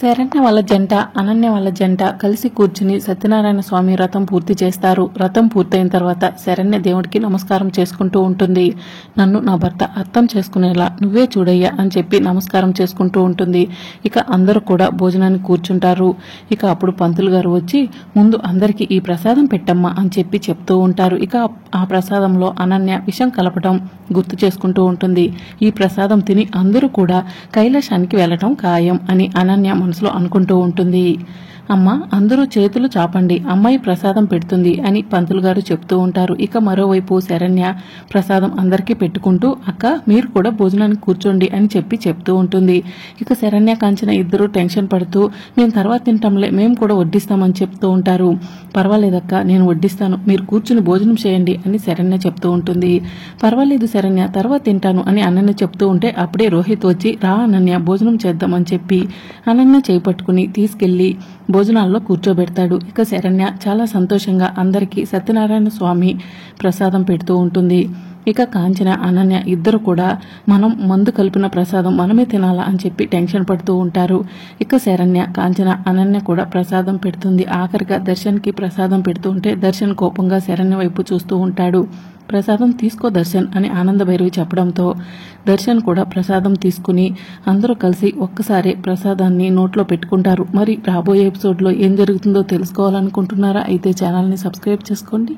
శరణ్య వాళ్ళ జంట అనన్య వాళ్ళ జంట కలిసి కూర్చుని సత్యనారాయణ స్వామి వ్రతం పూర్తి చేస్తారు. వ్రతం పూర్తయిన తర్వాత శరణ్య దేవుడికి నమస్కారం చేసుకుంటూ ఉంటుంది. నన్ను నా భర్త అర్థం చేసుకునేలా నువ్వే చూడయ్యా అని చెప్పి నమస్కారం చేసుకుంటూ ఉంటుంది. ఇక అందరూ కూడా భోజనానికి కూర్చుంటారు. ఇక అప్పుడు పంతులు గారు వచ్చి ముందు అందరికీ ఈ ప్రసాదం పెట్టమ్మా అని చెప్పి చెప్తూ ఉంటారు. ఇక ఆ ప్రసాదంలో అనన్య విషం కలపడం గుర్తు చేసుకుంటూ ఉంటుంది. ఈ ప్రసాదం తిని అందరూ కూడా కైలాసానికి వెళ్ళటం ఖాయం అని అనన్య మనసులో అనుకుంటూ ఉంటుంది. అమ్మ అందరూ చేతులు చాపండి, అమ్మాయి ప్రసాదం పెడుతుంది అని పంతులు గారు చెప్తూ ఉంటారు. ఇక మరోవైపు శరణ్య ప్రసాదం అందరికీ పెట్టుకుంటూ అక్క మీరు కూడా భోజనానికి కూర్చోండి అని చెప్పి చెప్తూ ఉంటుంది. ఇక శరణ్య కాంచన ఇద్దరు టెన్షన్ పడుతూ మేము తర్వాత తింటాంలే, మేము కూడా వడ్డిస్తామని చెప్తూ ఉంటారు. పర్వాలేదక్క నేను వడ్డిస్తాను, మీరు కూర్చుని భోజనం చేయండి అని శరణ్య చెప్తూ ఉంటుంది. పర్వాలేదు శరణ్య తర్వాత తింటాను అని అనన్య చెప్తూ ఉంటే అప్పుడే రోహిత్ వచ్చి రా అనన్య భోజనం చేద్దామని చెప్పి అనన్య చేపట్టుకుని తీసుకెళ్లి భోజనాల్లో కూర్చోబెడతాడు. ఇక శరణ్య చాలా సంతోషంగా అందరికీ సత్యనారాయణ స్వామి ప్రసాదం పెడుతూ ఉంటుంది. ఇక కాంచన అనన్య ఇద్దరు కూడా మనం మందు కలిపిన ప్రసాదం మనమే తినాలా అని చెప్పి టెన్షన్ పడుతూ ఉంటారు. ఇక శరణ్య కాంచన అనన్య కూడా ప్రసాదం పెడుతుంది. ఆఖరిగా దర్శన్కి ప్రసాదం పెడుతూ ఉంటే దర్శన్ కోపంగా శరణ్య వైపు చూస్తూ ఉంటాడు. ప్రసాదం తీసుకో దర్శన్ అని ఆనంద భైరవి చెప్పడంతో దర్శన్ కూడా ప్రసాదం తీసుకుని అందరూ కలిసి ఒక్కసారి ప్రసాదాన్ని నోట్లో పెట్టుకుంటారు. మరి రాబోయే ఎపిసోడ్లో ఏం జరుగుతుందో తెలుసుకోవాలనుకుంటున్నారా? అయితే ఛానల్ని సబ్స్క్రైబ్ చేసుకోండి.